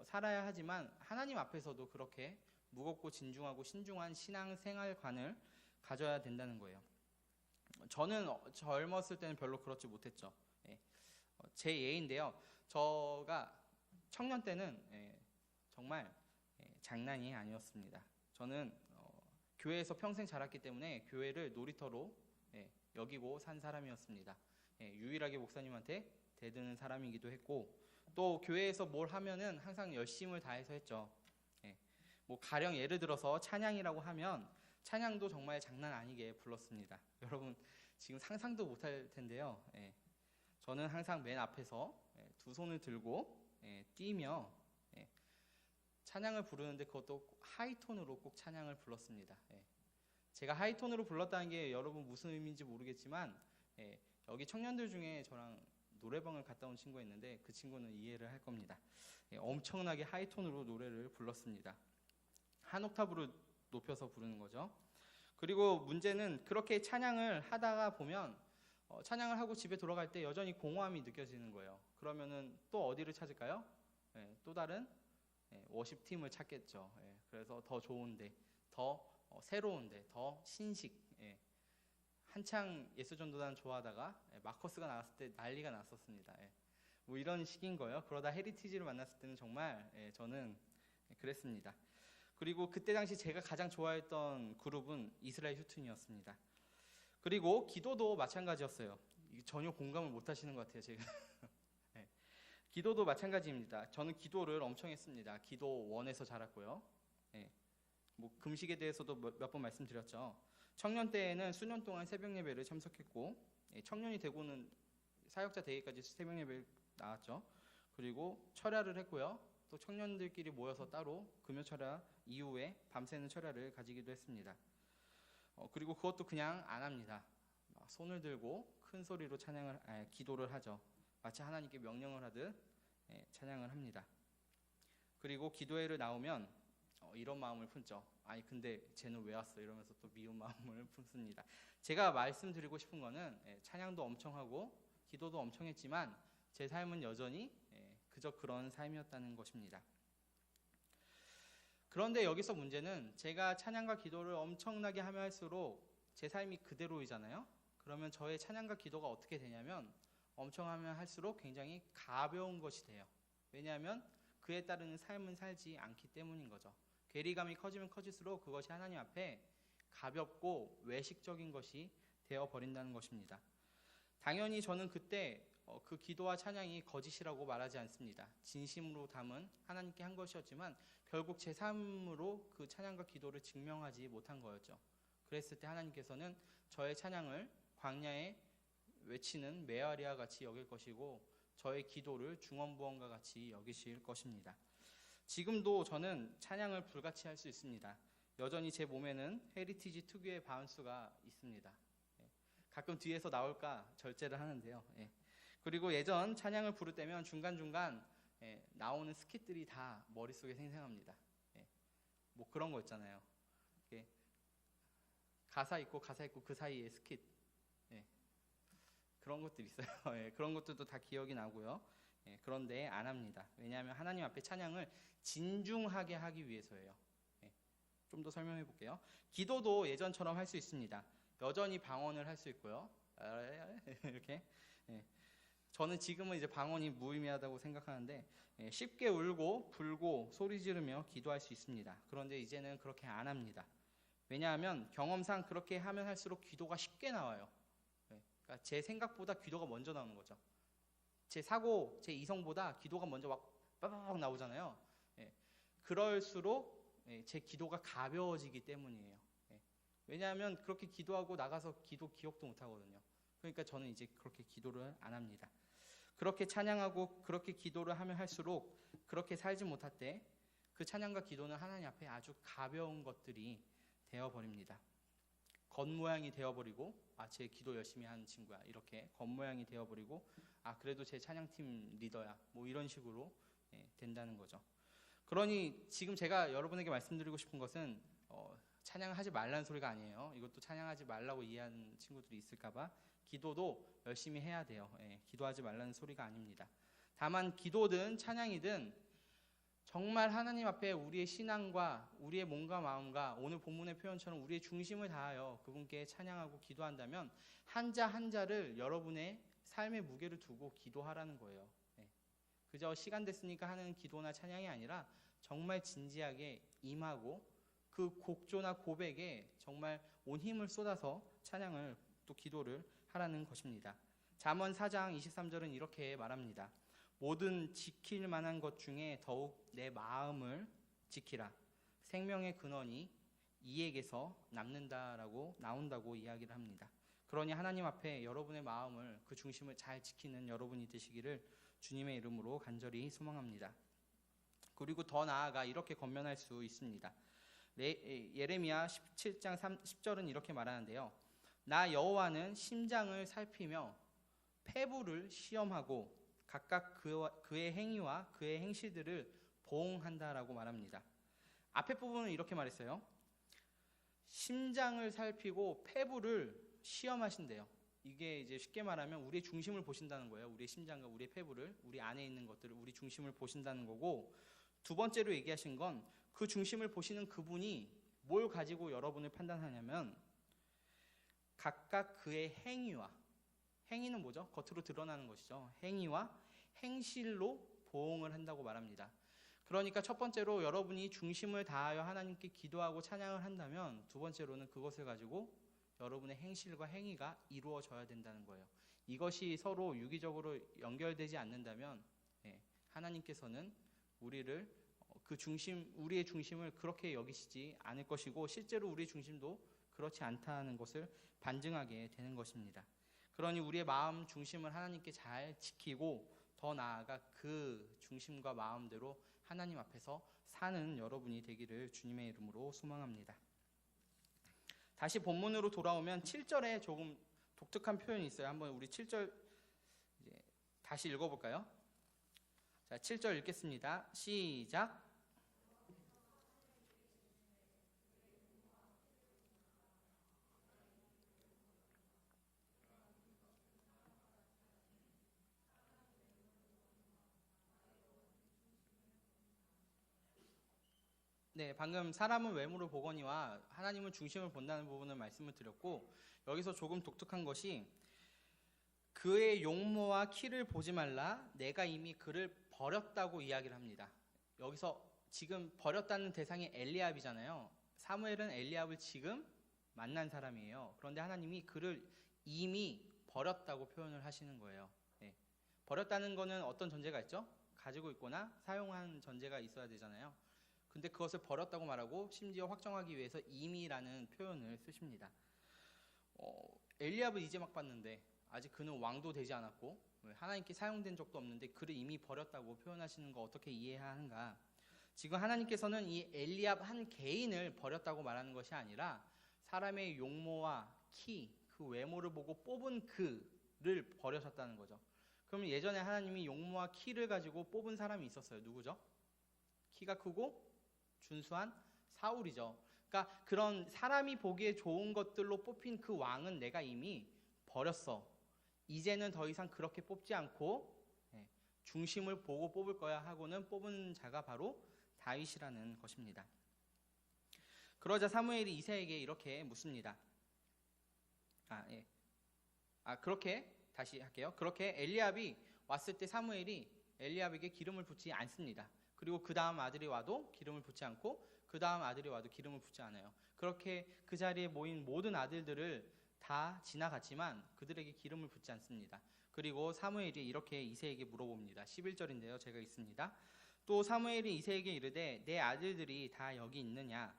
살아야 하지만, 하나님 앞에서도 그렇게 무겁고 진중하고 신중한 신앙생활관을 가져야 된다는 거예요. 저는 젊었을 때는 별로 그렇지 못했죠. 제 예인데요. 저가 청년 때는 정말 장난이 아니었습니다. 저는 교회에서 평생 자랐기 때문에 교회를 놀이터로 여기고 산 사람이었습니다. 유일하게 목사님한테 대드는 사람이기도 했고, 또 교회에서 뭘 하면은 항상 열심을 다해서 했죠. 뭐 가령 예를 들어서 찬양이라고 하면 찬양도 정말 장난 아니게 불렀습니다. 여러분 지금 상상도 못할 텐데요. 저는 항상 맨 앞에서 두 손을 들고 뛰며 찬양을 부르는데, 그것도 하이톤으로 꼭 찬양을 불렀습니다. 제가 하이톤으로 불렀다는 게 여러분 무슨 의미인지 모르겠지만, 여기 청년들 중에 저랑 노래방을 갔다 온 친구가 있는데 그 친구는 이해를 할 겁니다. 엄청나게 하이톤으로 노래를 불렀습니다. 한 옥타브로 높여서 부르는 거죠. 그리고 문제는 그렇게 찬양을 하다가 보면 찬양을 하고 집에 돌아갈 때 여전히 공허함이 느껴지는 거예요. 그러면은 또 어디를 찾을까요? 또 다른 워십팀을 찾겠죠. 그래서 더 좋은데, 더 새로운데, 더 신식. 한창 예수전도단 좋아하다가 마커스가 나왔을 때 난리가 났었습니다. 뭐 이런 식인 거예요. 그러다 헤리티지를 만났을 때는 정말 저는 그랬습니다. 그리고 그때 당시 제가 가장 좋아했던 그룹은 이스라엘 휴튼이었습니다. 그리고 기도도 마찬가지였어요. 전혀 공감을 못 하시는 것 같아요, 제가. 기도도 마찬가지입니다. 저는 기도를 엄청 했습니다. 기도 원에서 자랐고요. 뭐 금식에 대해서도 몇 번 말씀드렸죠. 청년 때에는 수년 동안 새벽 예배를 참석했고, 청년이 되고는 사역자 되기까지 새벽 예배를 나왔죠. 그리고 철야를 했고요. 또 청년들끼리 모여서 따로 금요 철야 이후에 밤새는 철야를 가지기도 했습니다. 그리고 그것도 그냥 안 합니다. 손을 들고 큰 소리로 기도를 하죠. 마치 하나님께 명령을 하듯 찬양을 합니다. 그리고 기도회를 나오면 이런 마음을 품죠. 아니 근데 쟤는 왜 왔어? 이러면서 또 미운 마음을 품습니다. 제가 말씀드리고 싶은 거는 찬양도 엄청 하고 기도도 엄청 했지만 제 삶은 여전히 그저 그런 삶이었다는 것입니다. 그런데 여기서 문제는, 제가 찬양과 기도를 엄청나게 하면 할수록 제 삶이 그대로이잖아요. 그러면 저의 찬양과 기도가 어떻게 되냐면, 엄청 하면 할수록 굉장히 가벼운 것이 돼요. 왜냐하면 그에 따르는 삶은 살지 않기 때문인 거죠. 괴리감이 커지면 커질수록 그것이 하나님 앞에 가볍고 외식적인 것이 되어버린다는 것입니다. 당연히 저는 그때 그 기도와 찬양이 거짓이라고 말하지 않습니다. 진심으로 담은 하나님께 한 것이었지만 결국 제 삶으로 그 찬양과 기도를 증명하지 못한 거였죠. 그랬을 때 하나님께서는 저의 찬양을 광야에 외치는 메아리와 같이 여길 것이고 저의 기도를 중언부언과 같이 여기실 것입니다. 지금도 저는 찬양을 불같이 할 수 있습니다. 여전히 제 몸에는 헤리티지 특유의 바운스가 있습니다. 가끔 뒤에서 나올까 절제를 하는데요. 그리고 예전 찬양을 부를 때면 중간중간 나오는 스킷들이 다 머릿속에 생생합니다. 뭐 그런 거 있잖아요. 가사 있고 그 사이에 스킷, 그런 것들 있어요. 그런 것들도 다 기억이 나고요. 그런데 안 합니다. 왜냐하면 하나님 앞에 찬양을 진중하게 하기 위해서예요. 좀 더 설명해 볼게요. 기도도 예전처럼 할 수 있습니다. 여전히 방언을 할 수 있고요. 이렇게. 저는 지금은 이제 방언이 무의미하다고 생각하는데 쉽게 울고 불고 소리 지르며 기도할 수 있습니다. 그런데 이제는 그렇게 안 합니다. 왜냐하면 경험상 그렇게 하면 할수록 기도가 쉽게 나와요. 그러니까 제 생각보다 기도가 먼저 나오는 거죠. 제 사고, 제 이성보다 기도가 먼저 막 빠바박 나오잖아요. 그럴수록 제 기도가 가벼워지기 때문이에요. 왜냐하면 그렇게 기도하고 나가서 기도 기억도 못 하거든요. 그러니까 저는 이제 그렇게 기도를 안 합니다. 그렇게 찬양하고 그렇게 기도를 하면 할수록 그렇게 살지 못할 때 그 찬양과 기도는 하나님 앞에 아주 가벼운 것들이 되어버립니다. 겉모양이 되어버리고 제 기도 열심히 하는 친구야 이렇게 겉모양이 되어버리고 그래도 제 찬양팀 리더야 뭐 이런 식으로 된다는 거죠. 그러니 지금 제가 여러분에게 말씀드리고 싶은 것은 찬양하지 말라는 소리가 아니에요. 이것도 찬양하지 말라고 이해하는 친구들이 있을까봐 기도도 열심히 해야 돼요. 기도하지 말라는 소리가 아닙니다. 다만 기도든 찬양이든 정말 하나님 앞에 우리의 신앙과 우리의 몸과 마음과 오늘 본문의 표현처럼 우리의 중심을 다하여 그분께 찬양하고 기도한다면 한자 한자를 여러분의 삶의 무게를 두고 기도하라는 거예요. 그저 시간 됐으니까 하는 기도나 찬양이 아니라 정말 진지하게 임하고 그 곡조나 고백에 정말 온 힘을 쏟아서 찬양을 또 기도를 하라는 것입니다. 잠언 4장 23절은 이렇게 말합니다. 모든 지킬 만한 것 중에 더욱 내 마음을 지키라. 생명의 근원이 이에게서 남는다라고 나온다고 이야기를 합니다. 그러니 하나님 앞에 여러분의 마음을 그 중심을 잘 지키는 여러분이 되시기를 주님의 이름으로 간절히 소망합니다. 그리고 더 나아가 이렇게 권면할 수 있습니다. 예레미야 17장 10절은 이렇게 말하는데요. 나 여호와는 심장을 살피며 폐부를 시험하고 각각 그의 행위와 그의 행실들을 보응한다라고 말합니다. 앞에 부분은 이렇게 말했어요. 심장을 살피고 폐부를 시험하신대요. 이게 이제 쉽게 말하면 우리의 중심을 보신다는 거예요. 우리의 심장과 우리의 폐부를, 우리 안에 있는 것들을, 우리 중심을 보신다는 거고, 두 번째로 얘기하신 건 그 중심을 보시는 그분이 뭘 가지고 여러분을 판단하냐면 각각 그의 행위와, 행위는 뭐죠? 겉으로 드러나는 것이죠. 행위와 행실로 보응을 한다고 말합니다. 그러니까 첫 번째로 여러분이 중심을 다하여 하나님께 기도하고 찬양을 한다면 두 번째로는 그것을 가지고 여러분의 행실과 행위가 이루어져야 된다는 거예요. 이것이 서로 유기적으로 연결되지 않는다면 하나님께서는 우리를 우리의 중심을 그렇게 여기시지 않을 것이고 실제로 우리의 중심도 그렇지 않다는 것을 반증하게 되는 것입니다. 그러니 우리의 마음 중심을 하나님께 잘 지키고 더 나아가 그 중심과 마음대로 하나님 앞에서 사는 여러분이 되기를 주님의 이름으로 소망합니다. 다시 본문으로 돌아오면 7절에 조금 독특한 표현이 있어요. 한번 우리 7절 다시 읽어볼까요? 자, 7절 읽겠습니다. 시작. 네, 방금 사람은 외모를 보거니와 하나님은 중심을 본다는 부분을 말씀을 드렸고, 여기서 조금 독특한 것이 그의 용모와 키를 보지 말라, 내가 이미 그를 버렸다고 이야기를 합니다. 여기서 지금 버렸다는 대상이 엘리압이잖아요. 사무엘은 엘리압을 지금 만난 사람이에요. 그런데 하나님이 그를 이미 버렸다고 표현을 하시는 거예요. 버렸다는 거는 어떤 전제가 있죠? 가지고 있거나 사용한 전제가 있어야 되잖아요. 근데 그것을 버렸다고 말하고 심지어 확정하기 위해서 임이라는 표현을 쓰십니다. 엘리압을 이제 막 봤는데 아직 그는 왕도 되지 않았고 하나님께 사용된 적도 없는데 그를 이미 버렸다고 표현하시는 거 어떻게 이해해야 하는가? 지금 하나님께서는 이 엘리압 한 개인을 버렸다고 말하는 것이 아니라 사람의 용모와 키, 그 외모를 보고 뽑은 그를 버려셨다는 거죠. 그러면 예전에 하나님이 용모와 키를 가지고 뽑은 사람이 있었어요. 누구죠? 키가 크고 준수한 사울이죠. 그러니까 그런 사람이 보기에 좋은 것들로 뽑힌 그 왕은 내가 이미 버렸어. 이제는 더 이상 그렇게 뽑지 않고 중심을 보고 뽑을 거야 하고는 뽑은 자가 바로 다윗이라는 것입니다. 그러자 사무엘이 이새에게 이렇게 묻습니다. 그렇게 다시 할게요. 그렇게 엘리압이 왔을 때 사무엘이 엘리압에게 기름을 붓지 않습니다. 그리고 그 다음 아들이 와도 기름을 붓지 않고 그 다음 아들이 와도 기름을 붓지 않아요. 그렇게 그 자리에 모인 모든 아들들을 다 지나갔지만 그들에게 기름을 붓지 않습니다. 그리고 사무엘이 이렇게 이새에게 물어봅니다. 11절인데요. 제가 읽습니다. 또 사무엘이 이새에게 이르되 내 아들들이 다 여기 있느냐?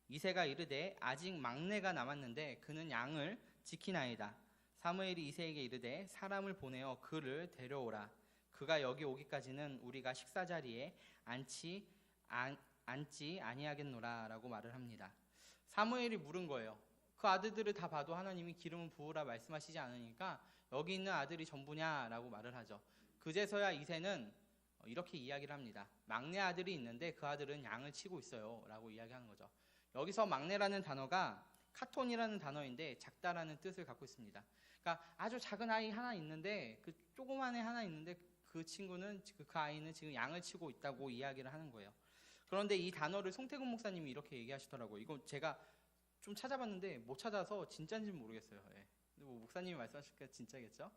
이새가 이르되 아직 막내가 남았는데 그는 양을 지키나이다. 사무엘이 이새에게 이르되 사람을 보내어 그를 데려오라. 그가 여기 오기까지는 우리가 식사 자리에 앉지 아니하겠노라 라고 말을 합니다. 사무엘이 물은 거예요. 그 아들들을 다 봐도 하나님이 기름을 부으라 말씀하시지 않으니까 여기 있는 아들이 전부냐라고 말을 하죠. 그제서야 이새는 이렇게 이야기를 합니다. 막내 아들이 있는데 그 아들은 양을 치고 있어요 라고 이야기하는 거죠. 여기서 막내라는 단어가 카톤이라는 단어인데 작다라는 뜻을 갖고 있습니다. 그러니까 아주 작은 아이 하나 있는데 그 조그만 애 하나 있는데 그 친구는 그 아이는 지금 양을 치고 있다고 이야기를 하는 거예요. 그런데 이 단어를 송태근 목사님이 이렇게 얘기하시더라고요. 이거 제가 좀 찾아봤는데 못 찾아서 진짜인지는 모르겠어요. 뭐 목사님이 말씀하시니까 진짜겠죠?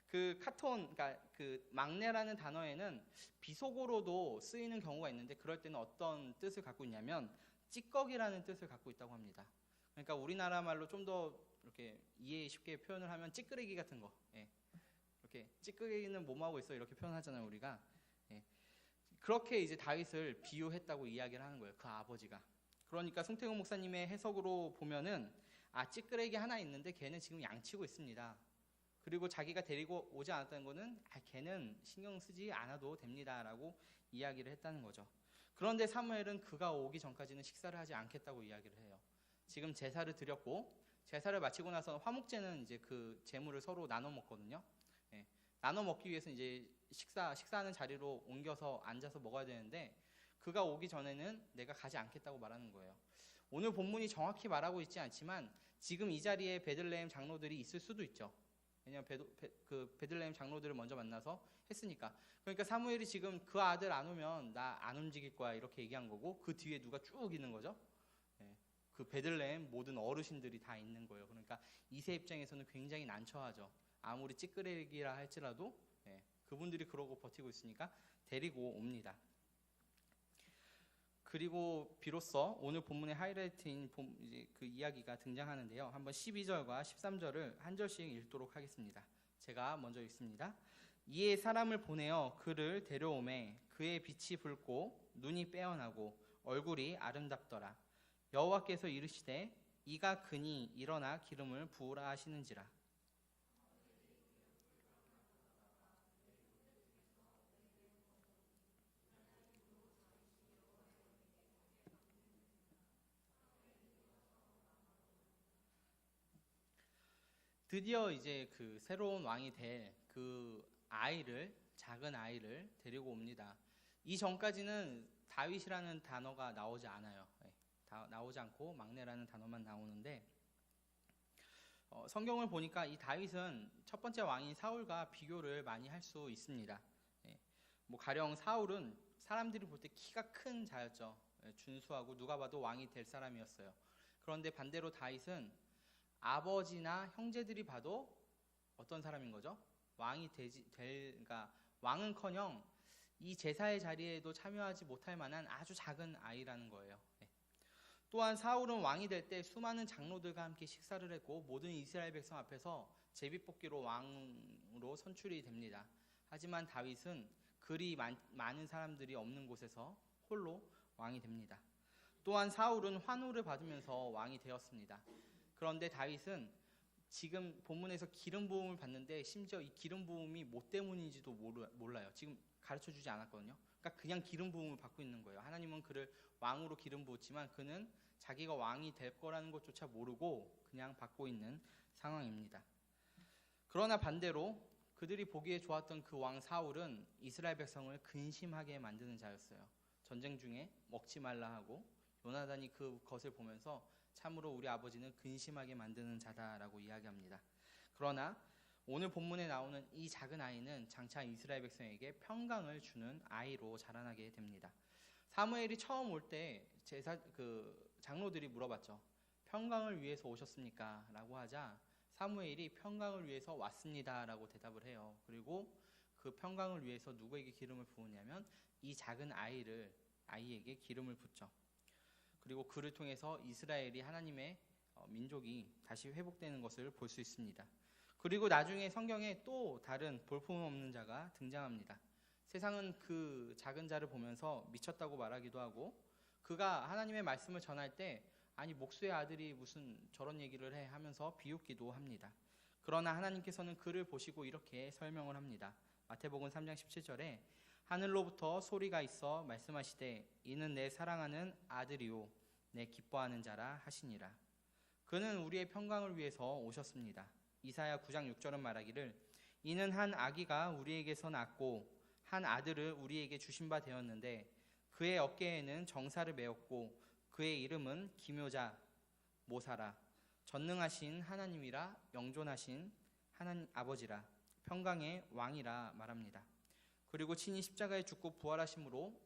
그 카톤, 그러니까 그 막내라는 단어에는 비속어로도 쓰이는 경우가 있는데 그럴 때는 어떤 뜻을 갖고 있냐면 찌꺼기라는 뜻을 갖고 있다고 합니다. 그러니까 우리나라 말로 좀 더 이렇게 이해 쉽게 표현을 하면 찌끄레기 같은 거. 이렇게 찌끄레기는 뭐하고 있어 이렇게 표현하잖아요 우리가. 그렇게 이제 다윗을 비유했다고 이야기를 하는 거예요. 그 아버지가. 그러니까 송태근 목사님의 해석으로 보면은 찌끄레기 하나 있는데 걔는 지금 양치고 있습니다. 그리고 자기가 데리고 오지 않았다는 거는 걔는 신경 쓰지 않아도 됩니다라고 이야기를 했다는 거죠. 그런데 사무엘은 그가 오기 전까지는 식사를 하지 않겠다고 이야기를 해요. 지금 제사를 드렸고 제사를 마치고 나서 화목제는 이제 그 제물을 서로 나눠 먹거든요. 나눠 먹기 위해서 이제 식사하는 자리로 옮겨서 앉아서 먹어야 되는데 그가 오기 전에는 내가 가지 않겠다고 말하는 거예요. 오늘 본문이 정확히 말하고 있지 않지만 지금 이 자리에 베들레헴 장로들이 있을 수도 있죠. 왜냐하면 그 베들레헴 장로들을 먼저 만나서 했으니까. 그러니까 사무엘이 지금 그 아들 안 오면 나 안 움직일 거야 이렇게 얘기한 거고 그 뒤에 누가 쭉 있는 거죠. 그 베들레헴 모든 어르신들이 다 있는 거예요. 그러니까 이새 입장에서는 굉장히 난처하죠. 아무리 찌끄레기라 할지라도 그분들이 그러고 버티고 있으니까 데리고 옵니다. 그리고 비로소 오늘 본문의 하이라이트인 이제 그 이야기가 등장하는데요. 한번 12절과 13절을 한 절씩 읽도록 하겠습니다. 제가 먼저 읽습니다. 이에 사람을 보내어 그를 데려오매 그의 빛이 붉고 눈이 빼어나고 얼굴이 아름답더라. 여호와께서 이르시되 이가 그니 일어나 기름을 부으라 하시는지라. 드디어 이제 그 새로운 왕이 될 그 작은 아이를 데리고 옵니다. 이 전까지는 다윗이라는 단어가 나오지 않아요. 나오지 않고 막내라는 단어만 나오는데 성경을 보니까 이 다윗은 첫 번째 왕인 사울과 비교를 많이 할 수 있습니다. 뭐 가령 사울은 사람들이 볼 때 키가 큰 자였죠. 준수하고 누가 봐도 왕이 될 사람이었어요. 그런데 반대로 다윗은 아버지나 형제들이 봐도 어떤 사람인 거죠? 그러니까 왕은커녕 이 제사의 자리에도 참여하지 못할 만한 아주 작은 아이라는 거예요. 또한 사울은 왕이 될 때 수많은 장로들과 함께 식사를 했고 모든 이스라엘 백성 앞에서 제비뽑기로 왕으로 선출이 됩니다. 하지만 다윗은 그리 많은 사람들이 없는 곳에서 홀로 왕이 됩니다. 또한 사울은 환호를 받으면서 왕이 되었습니다. 그런데 다윗은 지금 본문에서 기름 부음을 받는데 심지어 이 기름 부음이 뭐 때문인지도 몰라요. 지금 가르쳐 주지 않았거든요. 그러니까 그냥 기름 부음을 받고 있는 거예요. 하나님은 그를 왕으로 기름 부었지만 그는 자기가 왕이 될 거라는 것조차 모르고 그냥 받고 있는 상황입니다. 그러나 반대로 그들이 보기에 좋았던 그 왕 사울은 이스라엘 백성을 근심하게 만드는 자였어요. 전쟁 중에 먹지 말라 하고 요나단이 그것을 보면서 참으로 우리 아버지는 근심하게 만드는 자다라고 이야기합니다. 그러나 오늘 본문에 나오는 이 작은 아이는 장차 이스라엘 백성에게 평강을 주는 아이로 자라나게 됩니다. 사무엘이 처음 올 때 장로들이 물어봤죠. 평강을 위해서 오셨습니까? 라고 하자 사무엘이 평강을 위해서 왔습니다 라고 대답을 해요. 그리고 그 평강을 위해서 누구에게 기름을 부으냐면 이 작은 아이에게 기름을 붓죠. 그리고 그를 통해서 이스라엘이 하나님의 민족이 다시 회복되는 것을 볼 수 있습니다. 그리고 나중에 성경에 또 다른 볼품없는 자가 등장합니다. 세상은 그 작은 자를 보면서 미쳤다고 말하기도 하고 그가 하나님의 말씀을 전할 때 아니 목수의 아들이 무슨 저런 얘기를 해 하면서 비웃기도 합니다. 그러나 하나님께서는 그를 보시고 이렇게 설명을 합니다. 마태복음 3장 17절에 하늘로부터 소리가 있어 말씀하시되 이는 내 사랑하는 아들이요 내 기뻐하는 자라 하시니라. 그는 우리의 평강을 위해서 오셨습니다. 이사야 9장 6절은 말하기를 이는 한 아기가 우리에게서 낳고 한 아들을 우리에게 주신 바 되었는데 그의 어깨에는 정사를 메었고 그의 이름은 기묘자 모사라 전능하신 하나님이라 영존하신 하나님 아버지라 평강의 왕이라 말합니다. 그리고 친히 십자가에 죽고 부활하심으로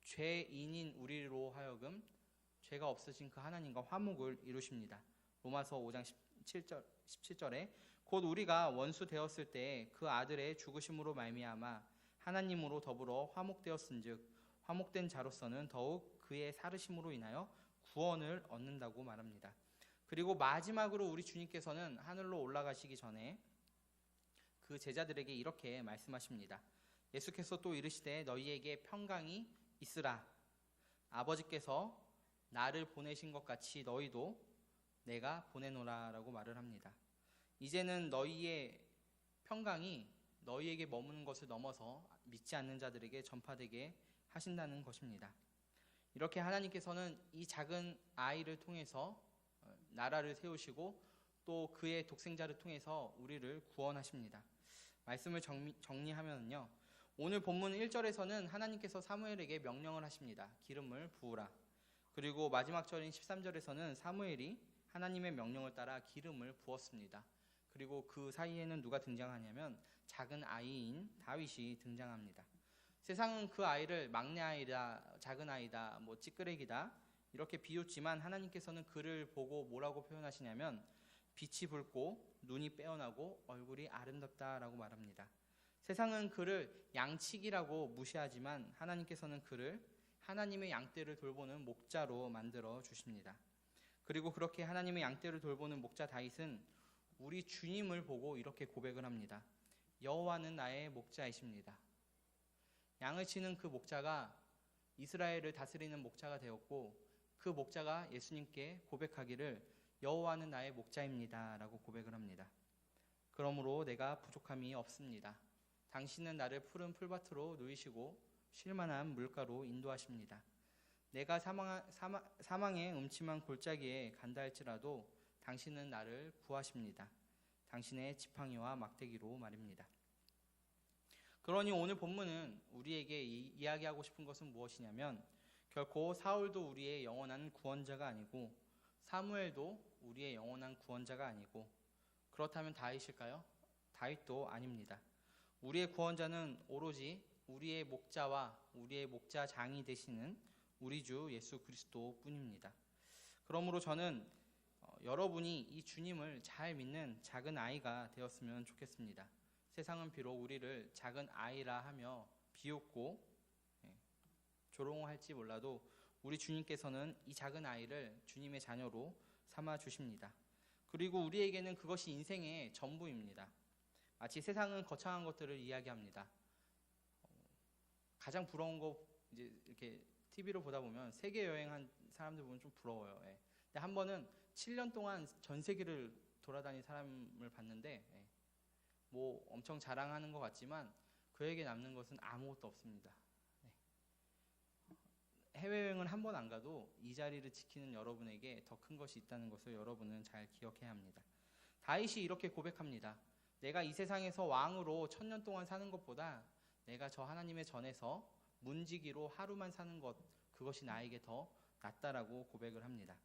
죄인인 우리로 하여금 죄가 없으신 그 하나님과 화목을 이루십니다. 로마서 5장 17절에 곧 우리가 원수 되었을 때 그 아들의 죽으심으로 말미암아 하나님으로 더불어 화목되었은즉 화목된 자로서는 더욱 그의 살으심으로 인하여 구원을 얻는다고 말합니다. 그리고 마지막으로 우리 주님께서는 하늘로 올라가시기 전에 그 제자들에게 이렇게 말씀하십니다. 예수께서 또 이르시되 너희에게 평강이 있으라. 아버지께서 나를 보내신 것 같이 너희도 내가 보내노라 라고 말을 합니다. 이제는 너희의 평강이 너희에게 머무는 것을 넘어서 믿지 않는 자들에게 전파되게 하신다는 것입니다. 이렇게 하나님께서는 이 작은 아이를 통해서 나라를 세우시고 또 그의 독생자를 통해서 우리를 구원하십니다. 말씀을 정리하면요. 오늘 본문 1절에서는 하나님께서 사무엘에게 명령을 하십니다. 기름을 부으라. 그리고 마지막 절인 13절에서는 사무엘이 하나님의 명령을 따라 기름을 부었습니다. 그리고 그 사이에는 누가 등장하냐면 작은 아이인 다윗이 등장합니다. 세상은 그 아이를 막내 아이다, 작은 아이다, 찌끄레기다 이렇게 비웃지만 하나님께서는 그를 보고 뭐라고 표현하시냐면 빛이 붉고 눈이 빼어나고 얼굴이 아름답다라고 말합니다. 세상은 그를 양치기라고 무시하지만 하나님께서는 그를 하나님의 양떼를 돌보는 목자로 만들어 주십니다. 그리고 그렇게 하나님의 양떼를 돌보는 목자 다윗은 우리 주님을 보고 이렇게 고백을 합니다. 여호와는 나의 목자이십니다. 양을 치는 그 목자가 이스라엘을 다스리는 목자가 되었고 그 목자가 예수님께 고백하기를 여호와는 나의 목자입니다 라고 고백을 합니다. 그러므로 내가 부족함이 없습니다. 당신은 나를 푸른 풀밭으로 누이시고 쉴만한 물가로 인도하십니다. 내가 사망의 음침한 골짜기에 간다 할지라도 당신은 나를 구하십니다. 당신의 지팡이와 막대기로 말입니다. 그러니 오늘 본문은 우리에게 이야기하고 싶은 것은 무엇이냐면 결코 사울도 우리의 영원한 구원자가 아니고 사무엘도 우리의 영원한 구원자가 아니고 그렇다면 다윗일까요? 다윗도 아닙니다. 우리의 구원자는 오로지 우리의 목자와 우리의 목자장이 되시는 우리 주 예수 그리스도 뿐입니다. 그러므로 저는 여러분이 이 주님을 잘 믿는 작은 아이가 되었으면 좋겠습니다. 세상은 비록 우리를 작은 아이라 하며 비웃고 조롱할지 몰라도 우리 주님께서는 이 작은 아이를 주님의 자녀로 삼아 주십니다. 그리고 우리에게는 그것이 인생의 전부입니다. 마치 세상은 거창한 것들을 이야기합니다. 가장 부러운 거 이제 이렇게 TV로 보다 보면 세계 여행한 사람들 보면 좀 부러워요. 예. 근데 한 번은 7년 동안 전 세계를 돌아다닌 사람을 봤는데 뭐 엄청 자랑하는 것 같지만 그에게 남는 것은 아무것도 없습니다. 해외여행을 한 번 안 가도 이 자리를 지키는 여러분에게 더 큰 것이 있다는 것을 여러분은 잘 기억해야 합니다. 다윗이 이렇게 고백합니다. 내가 이 세상에서 왕으로 1000년 동안 사는 것보다 내가 저 하나님의 전에서 문지기로 하루만 사는 것, 그것이 나에게 더 낫다라고 고백을 합니다.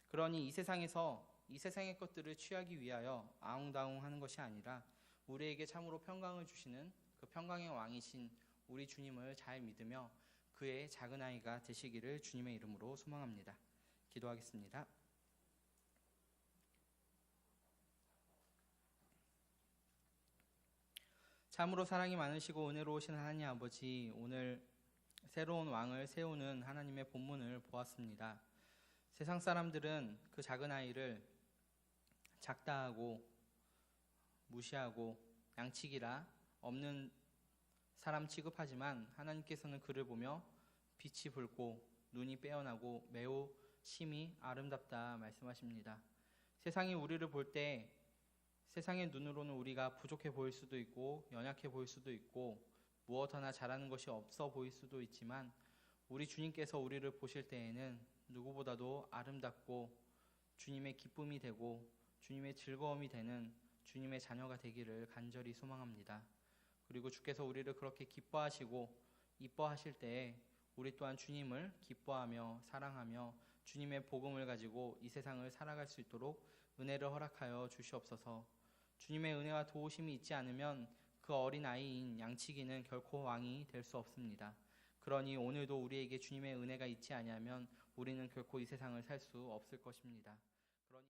그러니 이 세상에서 이 세상의 것들을 취하기 위하여 아웅다웅하는 것이 아니라 우리에게 참으로 평강을 주시는 그 평강의 왕이신 우리 주님을 잘 믿으며 그의 작은 아이가 되시기를 주님의 이름으로 소망합니다. 기도하겠습니다. 참으로 사랑이 많으시고 은혜로우신 하나님 아버지, 오늘 새로운 왕을 세우는 하나님의 본문을 보았습니다. 세상 사람들은 그 작은 아이를 작다 하고 무시하고 양치기라 없는 사람 취급하지만 하나님께서는 그를 보며 빛이 붉고 눈이 빼어나고 매우 심히 아름답다 말씀하십니다. 세상이 우리를 볼 때 세상의 눈으로는 우리가 부족해 보일 수도 있고 연약해 보일 수도 있고 무엇 하나 잘하는 것이 없어 보일 수도 있지만 우리 주님께서 우리를 보실 때에는 누구보다도 아름답고 주님의 기쁨이 되고 주님의 즐거움이 되는 주님의 자녀가 되기를 간절히 소망합니다. 그리고 주께서 우리를 그렇게 기뻐하시고 이뻐하실 때에 우리 또한 주님을 기뻐하며 사랑하며 주님의 복음을 가지고 이 세상을 살아갈 수 있도록 은혜를 허락하여 주시옵소서. 주님의 은혜와 도우심이 있지 않으면 그 어린 아이인 양치기는 결코 왕이 될 수 없습니다. 그러니 오늘도 우리에게 주님의 은혜가 있지 아니하면 우리는 결코 이 세상을 살 수 없을 것입니다.